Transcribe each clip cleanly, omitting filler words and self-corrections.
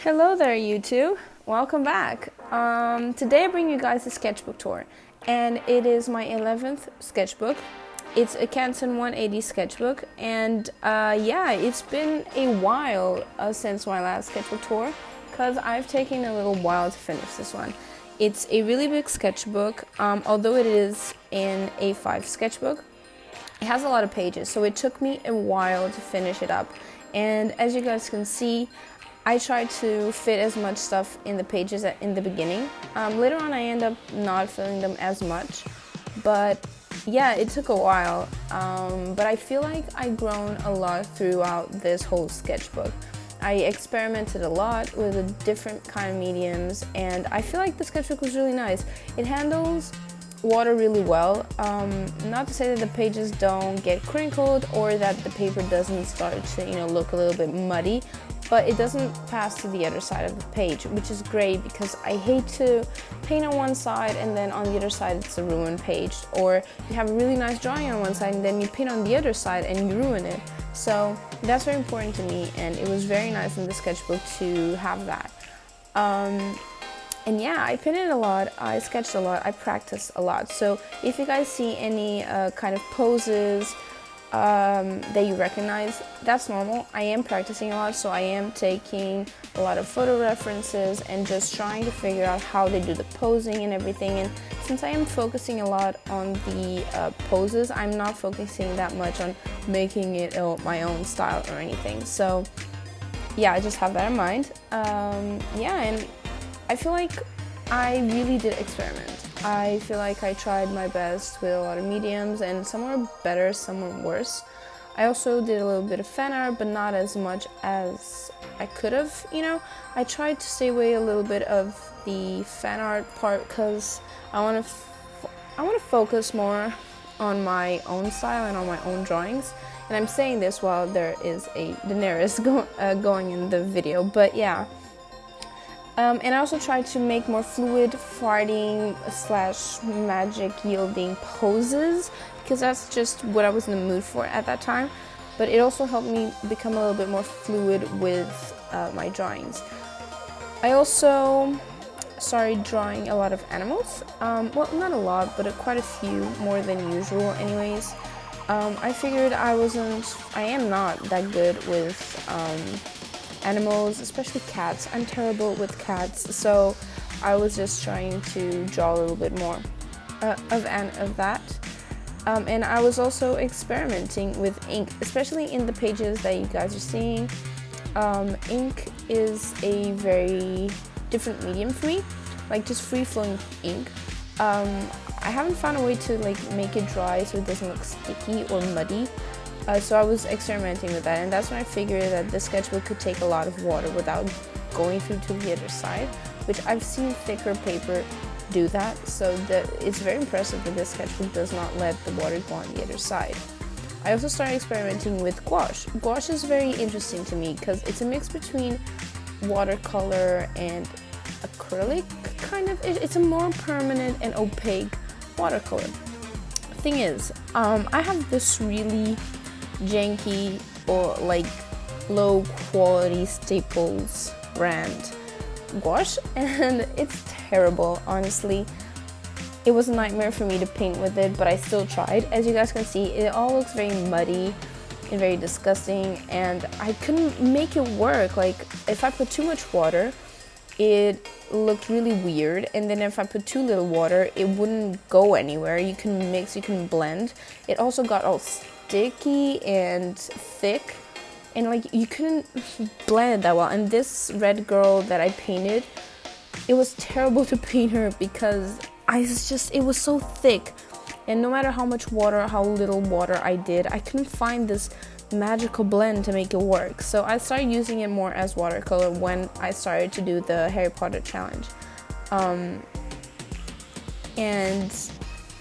Hello there, you two. Welcome back. Today I bring you guys a sketchbook tour, and it is my 11th sketchbook. It's a Canson 180 sketchbook, and it's been a while since my last sketchbook tour, because I've taken a little while to finish this one. It's a really big sketchbook, although it is an A5 sketchbook. It has a lot of pages, so it took me a while to finish it up, and as you guys can see, I tried to fit as much stuff in the pages in the beginning. Later on I end up not filling them as much, but yeah, it took a while. But I feel like I've grown a lot throughout this whole sketchbook. I experimented a lot with the different kind of mediums, and I feel like the sketchbook was really nice. It handles water really well. Not to say that the pages don't get crinkled or that the paper doesn't start to look a little bit muddy, but it doesn't pass to the other side of the page, which is great because I hate to paint on one side and then on the other side it's a ruined page, or you have a really nice drawing on one side and then you paint on the other side and you ruin it. So that's very important to me, and it was very nice in the sketchbook to have that. And yeah, I painted a lot, I sketched a lot, I practiced a lot. So if you guys see any kind of poses that you recognize, that's normal. I am practicing a lot, so I am taking a lot of photo references and just trying to figure out how they do the posing and everything. And since I am focusing a lot on the poses, I'm not focusing that much on making it my own style or anything. So yeah, I just have that in mind. And I feel like I really did experiment. I feel like I tried my best with a lot of mediums, and some were better, some were worse. I also did a little bit of fan art, but not as much as I could have, I tried to stay away a little bit of the fan art part because I want to focus more on my own style and on my own drawings. And I'm saying this while there is a Daenerys going in the video, but yeah. And I also tried to make more fluid farting / magic yielding poses because that's just what I was in the mood for at that time. But it also helped me become a little bit more fluid with my drawings. I also started drawing a lot of animals. Well, not a lot, but quite a few, more than usual anyways. I figured I am not that good with animals, especially cats. I'm terrible with cats, so I was just trying to draw a little bit more of that. And I was also experimenting with ink, especially in the pages that you guys are seeing. Ink is a very different medium for me, like just free-flowing ink. I haven't found a way to make it dry so it doesn't look sticky or muddy. So I was experimenting with that, and that's when I figured that the sketchbook could take a lot of water without going through to the other side, which I've seen thicker paper do that, so it's very impressive that this sketchbook does not let the water go on the other side. I also started experimenting with gouache. Gouache is very interesting to me because it's a mix between watercolor and acrylic, kind of. It's a more permanent and opaque watercolor. Thing is, I have this really janky or low quality Staples brand gouache, and it's terrible, honestly. It was a nightmare for me to paint with it, but I still tried. As you guys can see, it all looks very muddy and very disgusting, and I couldn't make it work. If I put too much water, it looked really weird, and then if I put too little water, it wouldn't go anywhere. You can mix, you can blend. It also got all sticky and thick, and you couldn't blend it that well. And this red girl that I painted, it was terrible to paint her because it was so thick, and no matter how much water, how little water I did, I couldn't find this magical blend to make it work. So I started using it more as watercolor when I started to do the Harry Potter challenge, and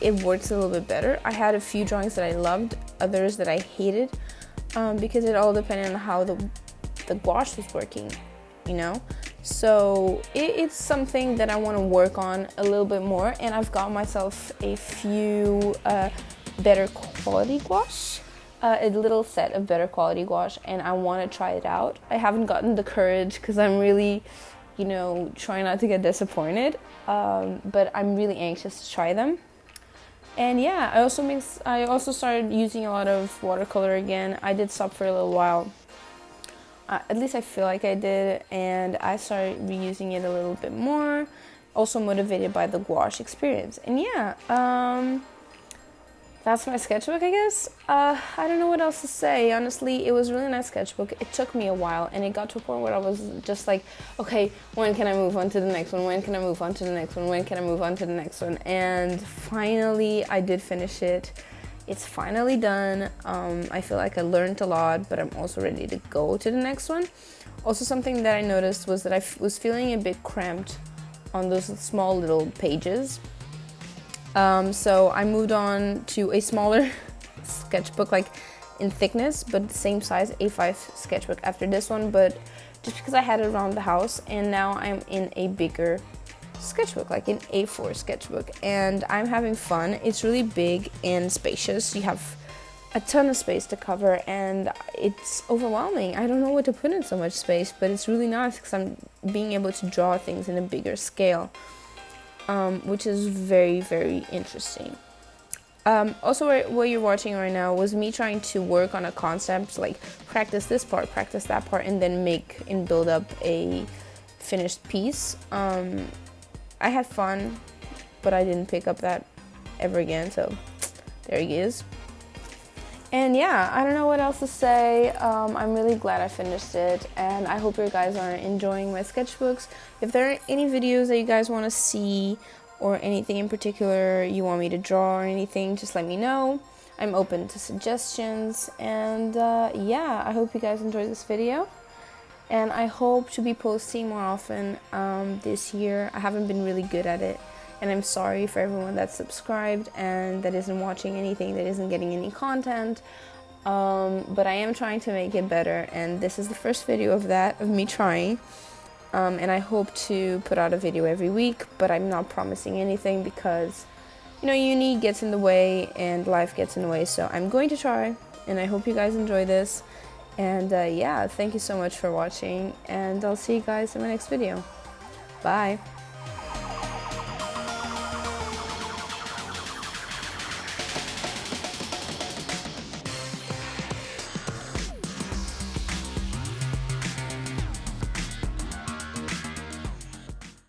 it works a little bit better. I had a few drawings that I loved, others that I hated, because it all depended on how the gouache was working, so it's something that I want to work on a little bit more, and I've got myself a few better quality gouache. a little set of better quality gouache, and I want to try it out. I haven't gotten the courage because I'm really, you know, trying not to get disappointed, but I'm really anxious to try them. And yeah, I also started using a lot of watercolor again. I did stop for a little while. At least I feel like I did, and I started reusing it a little bit more. Also motivated by the gouache experience. And yeah, that's my sketchbook, I guess. I don't know what else to say. Honestly, it was a really nice sketchbook. It took me a while, and it got to a point where I was just like, okay, when can I move on to the next one? When can I move on to the next one? When can I move on to the next one? And finally, I did finish it. It's finally done. I feel like I learned a lot, but I'm also ready to go to the next one. Also, something that I noticed was that I was feeling a bit cramped on those small little pages. So I moved on to a smaller sketchbook, like in thickness, but the same size, A5 sketchbook after this one, but just because I had it around the house, and now I'm in a bigger sketchbook, like an A4 sketchbook, and I'm having fun. It's really big and spacious. You have a ton of space to cover, and it's overwhelming. I don't know what to put in so much space, but it's really nice because I'm being able to draw things in a bigger scale. Which is very, very interesting. Also, what you're watching right now was me trying to work on a concept, like practice this part, practice that part, and then make and build up a finished piece. I had fun, but I didn't pick up that ever again, so there he is. And yeah, I don't know what else to say. I'm really glad I finished it, and I hope you guys are enjoying my sketchbooks. If there are any videos that you guys want to see, or anything in particular you want me to draw or anything, just let me know. I'm open to suggestions, and yeah, I hope you guys enjoyed this video. And I hope to be posting more often this year. I haven't been really good at it. And I'm sorry for everyone that's subscribed and that isn't watching anything, that isn't getting any content. But I am trying to make it better, and this is the first video of that, of me trying. And I hope to put out a video every week, but I'm not promising anything because, you know, uni gets in the way and life gets in the way. So I'm going to try, and I hope you guys enjoy this. And yeah, thank you so much for watching, and I'll see you guys in my next video. Bye.